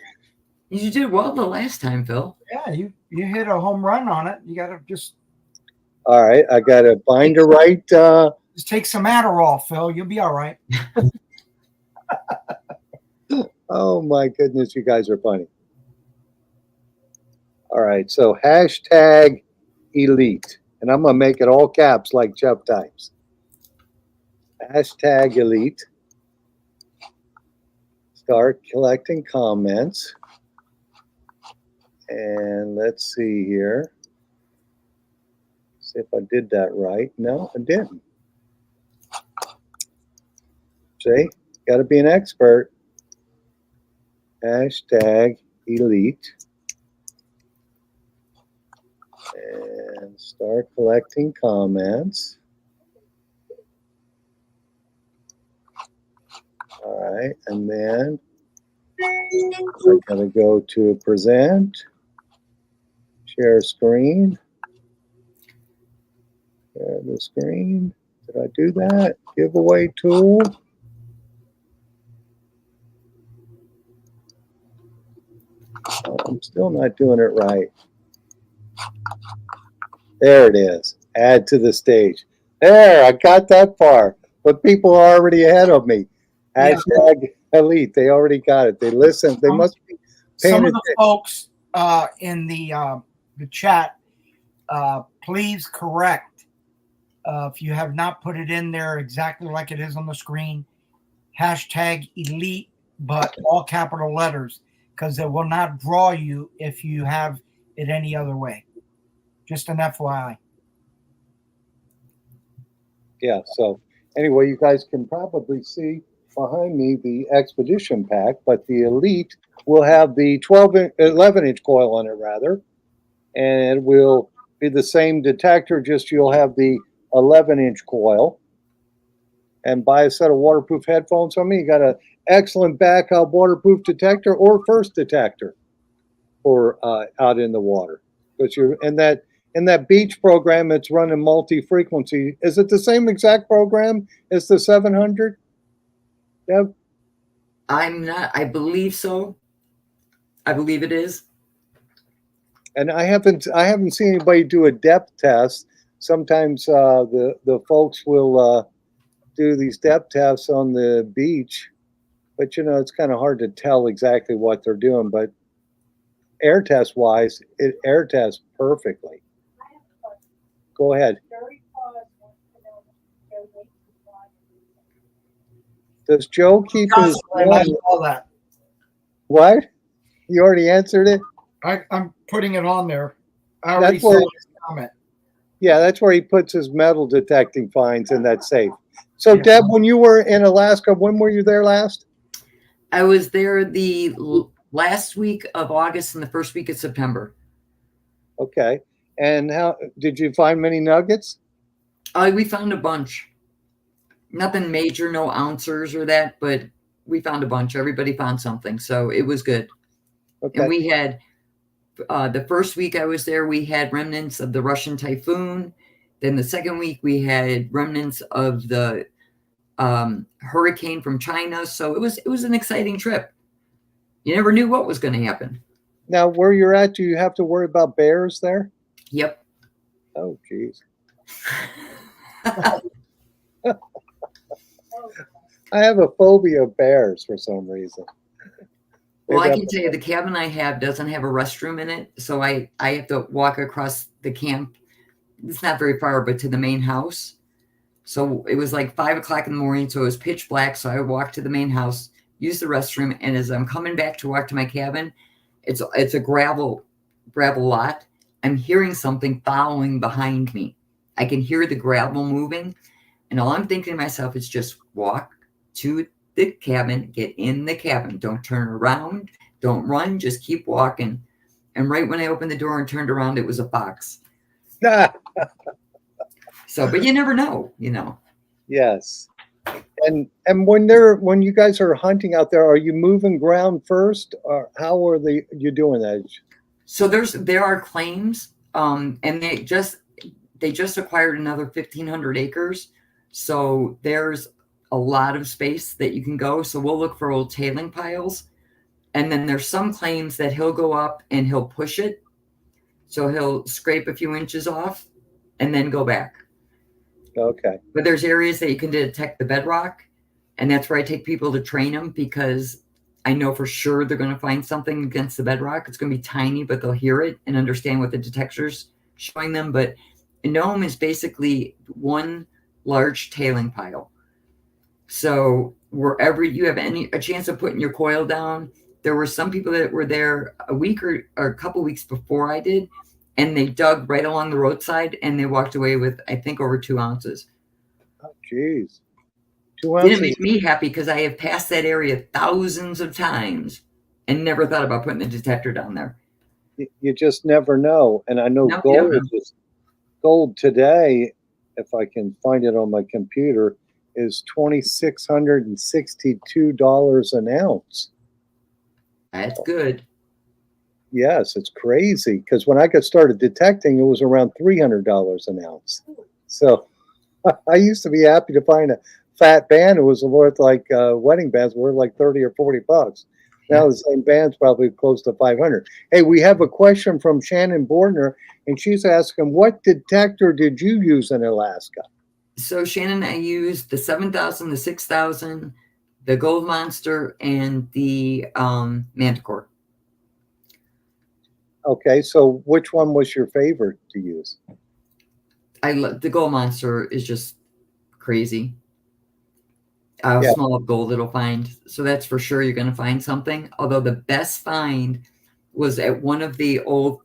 You did well the last time, Phil. Yeah, you hit a home run on it. You got to just All right, I got to find the right. just take some Adderall, Phil. You'll be all right. Oh my goodness, you guys are funny. All right, so hashtag Elite, and I'm gonna make it all caps like Jeff types. Hashtag Elite. Start collecting comments. And let's see here. See if I did that right. No, I didn't. See, got to be an expert. Hashtag Elite. And start collecting comments. All right, and then I gotta go to present, share screen, share the screen. Did I do that? Giveaway tool. Oh, I'm still not doing it right. There it is. Add to the stage. There, I got that far. But people are already ahead of me. Hashtag Elite. They already got it. They listen. They must be paying Some of attention. the folks in the chat, please correct if you have not put it in there exactly like it is on the screen. Hashtag Elite, but all capital letters, because it will not draw you if you have it any other way. Just an FYI. Yeah, so anyway, you guys can probably see behind me the Expedition pack, but the Elite will have the 11-inch coil on it, rather, and it will be the same detector, just you'll have the 11-inch coil. And buy a set of waterproof headphones from me. You got an excellent backup waterproof detector or first detector for out in the water. Because you're in that beach program, it's running multi-frequency. Is it the same exact program as the 700? Deb? I'm not. I believe so. I believe it is. And I haven't seen anybody do a depth test. Sometimes the folks will do these depth tests on the beach, but it's kind of hard to tell exactly what they're doing. But air test wise, it air tests perfectly. Go ahead. Does Joe keep his I saw that. what? You already answered it? I'm putting it on there. I already That's where saw his comment. Yeah, that's where he puts his metal detecting finds in that safe. So, Yeah. Deb, when you were in Alaska, when were you there last? I was there the last week of August and the first week of September. Okay. And how did you find many nuggets? We found a bunch. Nothing major, no ouncers or that, but we found a bunch. Everybody found something, so it was good. Okay. And we had the first week I was there, we had remnants of the Russian typhoon. Then the second week we had remnants of the hurricane from China. So it was an exciting trip. You never knew what was going to happen. Now, where you're at, do you have to worry about bears there? Yep. Oh, geez. I have a phobia of bears for some reason. Well, I can tell you the cabin I have doesn't have a restroom in it. So I have to walk across the camp. It's not very far, but to the main house. So it was like 5 o'clock in the morning. So it was pitch black. So I walked to the main house, used the restroom. And as I'm coming back to walk to my cabin, it's a gravel lot. I'm hearing something following behind me. I can hear the gravel moving. And all I'm thinking to myself is just walk to the cabin, get in the cabin. Don't turn around. Don't run. Just keep walking. And right when I opened the door and turned around, it was a fox. So, but you never know, you know. Yes. And when you guys are hunting out there, are you moving ground first, or how are you doing that? So there are claims, and they just acquired another 1,500 acres. So there's a lot of space that you can go. So we'll look for old tailing piles, and then there's some claims that he'll go up and he'll push it. So he'll scrape a few inches off, and then go back. Okay. But there's areas that you can detect the bedrock, and that's where I take people to train them because I know for sure they're going to find something against the bedrock. It's going to be tiny, but they'll hear it and understand what the detector's showing them. But a gnome is basically one large tailing pile. So wherever you have a chance of putting your coil down, there were some people that were there a week or a couple weeks before I did, and they dug right along the roadside, and they walked away with, I think, over 2 ounces. Oh, geez. 2 ounces. Didn't make me happy because I have passed that area thousands of times and never thought about putting a detector down there. You just never know. And I know gold today, if I can find it on my computer, is $2,662 an ounce. That's good. Yes, it's crazy because when I got started detecting, it was around $300 an ounce. So I used to be happy to find a fat band that was worth like wedding bands worth like 30 or 40 bucks. Now the same band's probably close to 500. Hey, we have a question from Shannon Bordner, and she's asking, what detector did you use in Alaska? So Shannon, I used the 7,000, the 6,000, the Gold Monster, and the Manticore. Okay, so which one was your favorite to use? I love the Gold Monster is just crazy. Small of gold it'll find. So that's for sure you're going to find something. Although the best find was at one of the old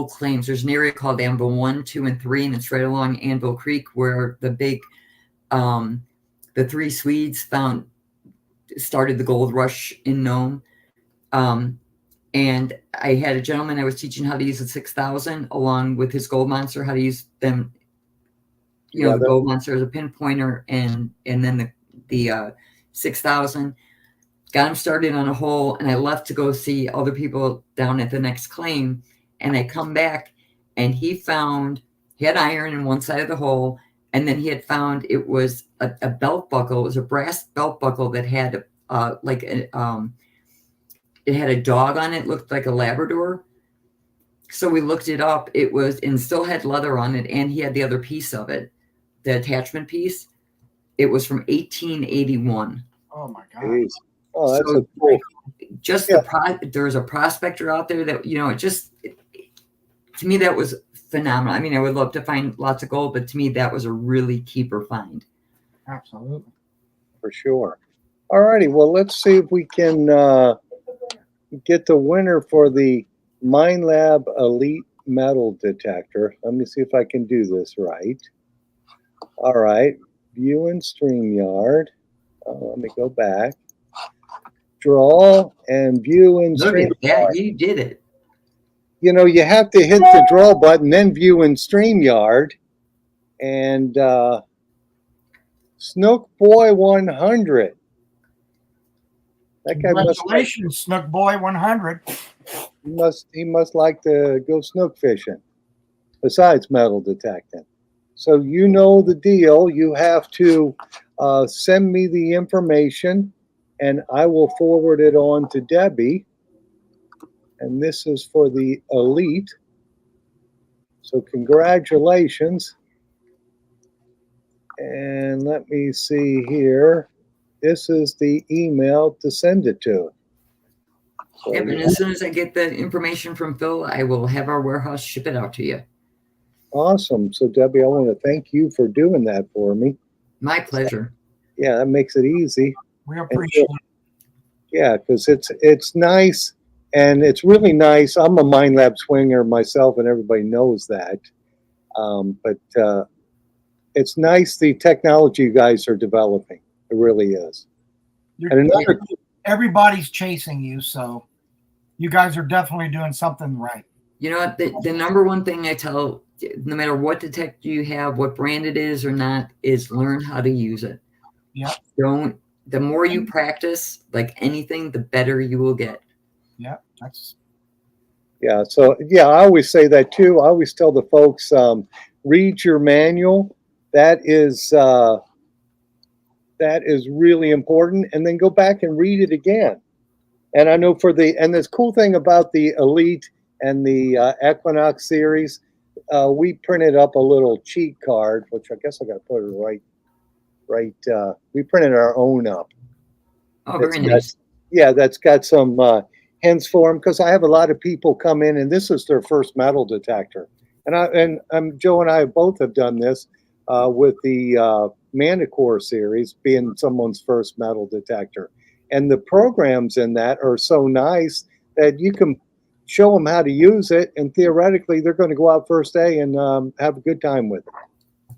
claims. There's an area called Anvil 1, 2, and 3, and it's right along Anvil Creek where the big, the 3 Swedes started the gold rush in Nome. And I had a gentleman I was teaching how to use the 6,000 along with his Gold Monster, how to use them. You know, the Gold Monster is a pinpointer, and then the 6,000. Got him started on a hole, and I left to go see other people down at the next claim. And I come back, and he had iron in one side of the hole, and then he had found it was a belt buckle. It was a brass belt buckle that had it had a dog on it, looked like a Labrador. So we looked it up. It was, and still had leather on it, and he had the other piece of it, the attachment piece. It was from 1881. Oh my God. Jeez. Oh, that's So cool. Just there's a prospector out there that, you know, to me, that was phenomenal. I mean, I would love to find lots of gold, but to me, that was a really keeper find. Absolutely. for sure. All righty. Well, let's see if we can get the winner for the Minelab Elite Metal Detector. Let me see if I can do this right. All right. View in StreamYard. Let me go back. Draw and view in Look StreamYard. at that. You did it. You know, you have to hit the draw button, then view in StreamYard. And Snook Boy 100. That guy Congratulations, Snook Boy 100. he must like to go snook fishing, besides metal detecting. So you know the deal. You have to send me the information, and I will forward it on to Debbie. And this is for the Elite. So congratulations. And let me see here. This is the email to send it to. So, Yep, and as soon as I get the information from Phil, I will have our warehouse ship it out to you. awesome. So Debbie, I want to thank you for doing that for me. My pleasure. Yeah, that makes it easy. We appreciate it. Yeah, because it's nice, and it's really nice. I'm a Minelab swinger myself, and everybody knows that. But it's nice the technology you guys are developing. It really is. And another, Everybody's chasing you, so you guys are definitely doing something right. You know what? The number one thing I tell, no matter what detector you have, what brand it is or not, is learn how to use it. Yeah. The more you practice, like anything, the better you will get. Yeah, that's yeah. So yeah, I always say that too. I always tell the folks, read your manual. That is really important, and then go back and read it again. And I know this cool thing about the Elite and the Equinox series, we printed up a little cheat card, which I guess I got to put it right. We printed our own up. Oh, very nice. That's got some hints for them, because I have a lot of people come in and this is their first metal detector, and Joe and I both have done this with the Manicore series being someone's first metal detector, and the programs in that are so nice that you can show them how to use it, and theoretically they're going to go out first day and have a good time with it.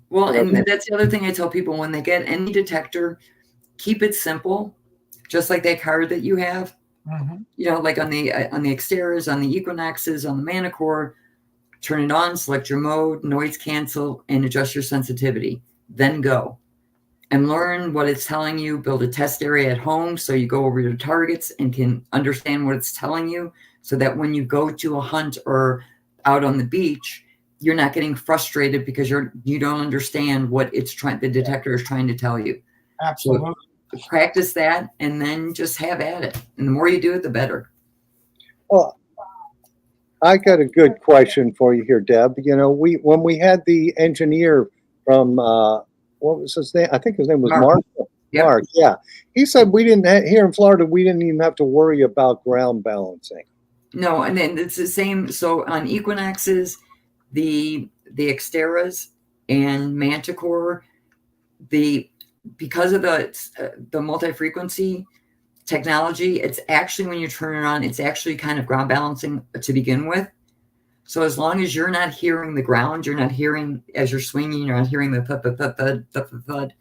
Well, and that's the other thing I tell people when they get any detector, keep it simple, just like that card that you have. mm-hmm. You know, like on the Xteras, on the Equinoxes, on the Manicore, turn it on, select your mode, noise cancel, and adjust your sensitivity. Then go and learn what it's telling you. Build a test area at home so you go over your targets and can understand what it's telling you, so that when you go to a hunt or out on the beach, you're not getting frustrated because you don't understand what the detector is trying to tell you. Absolutely. So practice that and then just have at it. And the more you do it, the better. Well, I got a good question for you here, Deb. You know, when we had the engineer from what was his name? I think his name was Mark. Yep. Mark, yeah. He said we didn't here in Florida. We didn't even have to worry about ground balancing. No, and then it's the same. So on Equinoxes, the Xteras and Manticore, because of the multi-frequency technology, it's actually, when you turn it on, it's actually kind of ground balancing to begin with. So as long as you're not hearing the ground, you're not hearing as you're swinging, you're not hearing the thud,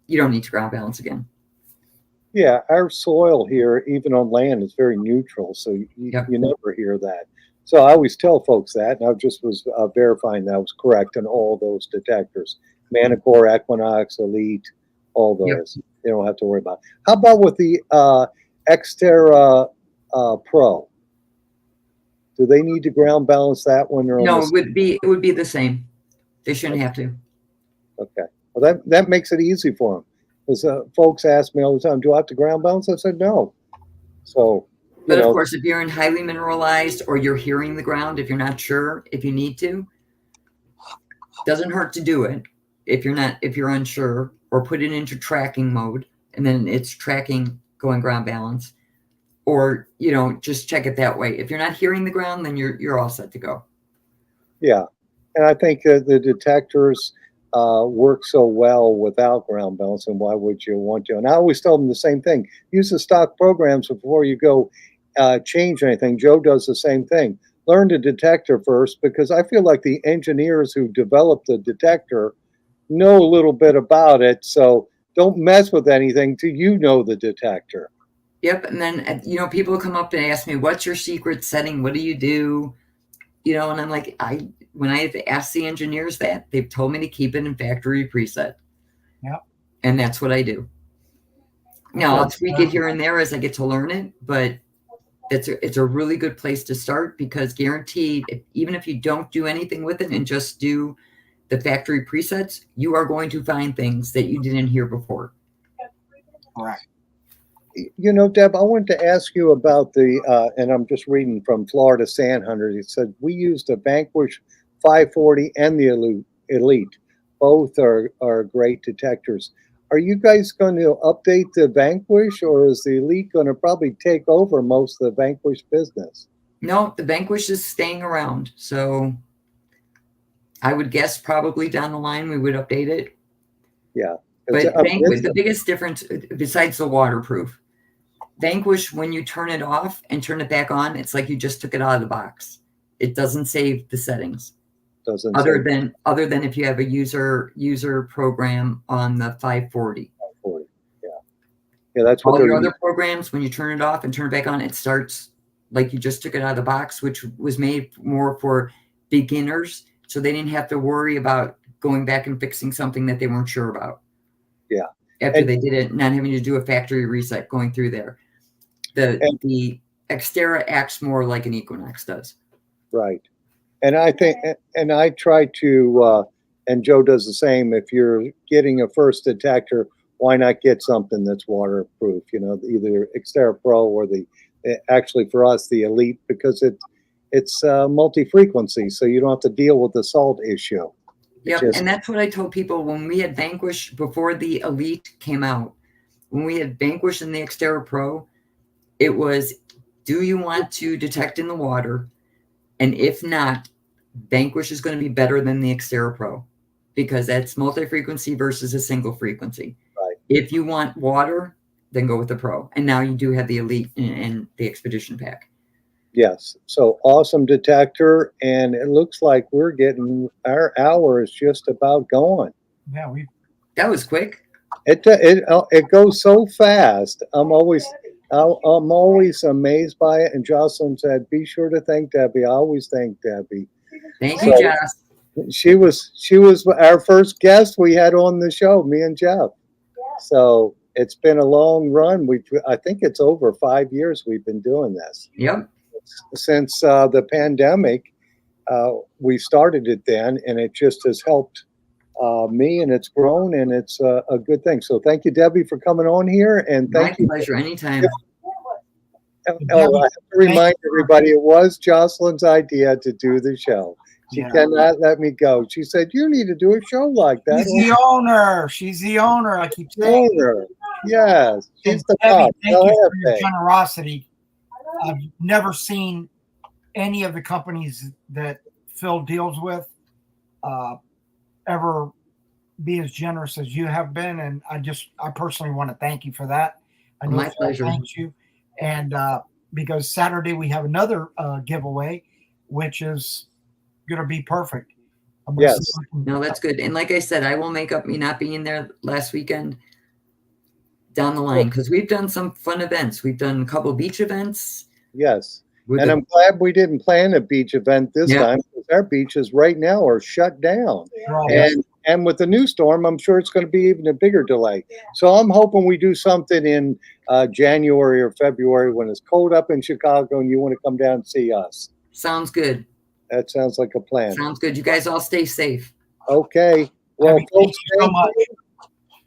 you don't need to ground balance again. Yeah, our soil here, even on land, is very neutral, so you never hear that. So I always tell folks that, and I just was verifying that was correct on all those detectors. Manicore, Equinox, Elite, all those. Yep. You don't have to worry about. How about with the Xtera Pro? Do they need to ground balance that when they're on? No, it would be the same. They shouldn't have to. Okay. Well, that makes it easy for them. Because folks ask me all the time, do I have to ground balance? I said no. So, but of course, if you're in highly mineralized or you're hearing the ground, if you're not sure, if you need to, doesn't hurt to do it. If you're unsure, or put it into tracking mode, and then it's tracking going ground balance, or just check it that way. If you're not hearing the ground, then you're all set to go. Yeah, and I think the detectors, work so well without ground balancing. Why would you want to? And I always tell them the same thing: use the stock programs before you go change anything. Joe does the same thing. Learn the detector first, because I feel like the engineers who developed the detector know a little bit about it. So don't mess with anything till you know the detector. Yep. And then, people come up and ask me, what's your secret setting? What do you do? And I'm like, when I've asked the engineers that, they've told me to keep it in factory preset. Yep. And that's what I do. Now, I'll tweak it here and there as I get to learn it, but it's a really good place to start, because guaranteed, even if you don't do anything with it and just do the factory presets, you are going to find things that you didn't hear before. Correct. Deb, I wanted to ask you about and I'm just reading from Florida Sand Hunters. It said we used the Vanquish 540 and the Elite. Both are great detectors. Are you guys going to update the Vanquish, or is the Elite going to probably take over most of the Vanquish business? No, the Vanquish is staying around. So I would guess probably down the line we would update it. Yeah. But Vanquish, the biggest difference, besides the waterproof, Vanquish, when you turn it off and turn it back on, it's like you just took it out of the box. It doesn't save the settings. Other than if you have a user program on the 540. 540. Yeah, that's what all your other programs. When you turn it off and turn it back on, it starts like you just took it out of the box, which was made more for beginners, so they didn't have to worry about going back and fixing something that they weren't sure about. Yeah. After they did it, not having to do a factory reset going through there. The Xterra acts more like an Equinox does. Right. And I think, and I try to, and Joe does the same. If you're getting a first detector, why not get something that's waterproof? Either Xterra Pro or actually for us, the Elite, because it's multi-frequency, so you don't have to deal with the salt issue. Yep, and that's what I told people when we had Vanquish before the Elite came out. When we had Vanquish and the Xterra Pro, it was, do you want to detect in the water? And if not, Vanquish is going to be better than the Xterra Pro, because that's multi-frequency versus a single frequency. Right. If you want water, then go with the Pro. And now you do have the Elite and the Expedition Pack. Yes. So awesome detector. And it looks like we're getting, our hour is just about gone. Yeah, that was quick. It goes so fast. I'm always amazed by it. And Jocelyn said, be sure to thank Debbie. I always thank Debbie. Thank you, Joss. She was our first guest we had on the show, me and Jeff. So it's been a long run. I think it's over 5 years we've been doing this. Yep. Since the pandemic, we started it then, and it just has helped me, and it's grown, and it's a good thing. So thank you, Debbie, for coming on here, and thank you. My pleasure. Anytime. I have to remind everybody, it was Jocelyn's idea to do the show. She cannot let me go. She said, you need to do a show like that. She's the owner. I keep saying. Owner. Yes. She's the Debbie, thank you for your generosity. I've never seen any of the companies that Phil deals with ever be as generous as you have been. And I personally want to thank you for that. I know my pleasure. Thank you. And because Saturday we have another giveaway, which is going to be perfect. Yes. No, that's good. And like I said, I will make up me not being there last weekend down the line, because we've done some fun events. We've done a couple of beach events. Yes. And I'm glad we didn't plan a beach event this time, because our beaches right now are shut down. And with the new storm, I'm sure it's going to be even a bigger delay. So I'm hoping we do something in January or February when it's cold up in Chicago and you want to come down and see us. Sounds good. That sounds like a plan. Sounds good. You guys all stay safe. Okay. Well, folks, thank you so much.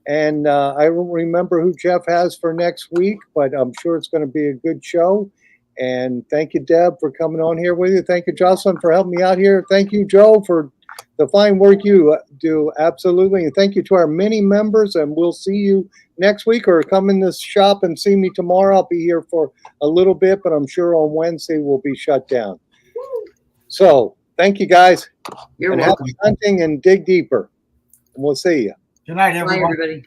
And I don't remember who Jeff has for next week, but I'm sure it's going to be a good show. And thank you, Deb, for coming on here with you. Thank you, Jocelyn, for helping me out here. Thank you, Joe, for the fine work you do. Absolutely. And thank you to our many members. And we'll see you next week, or come in this shop and see me tomorrow. I'll be here for a little bit, but I'm sure on Wednesday we'll be shut down. So thank you, guys. You're and welcome. Happy hunting and dig deeper. We'll see you. Good night, Bye, everyone. everybody.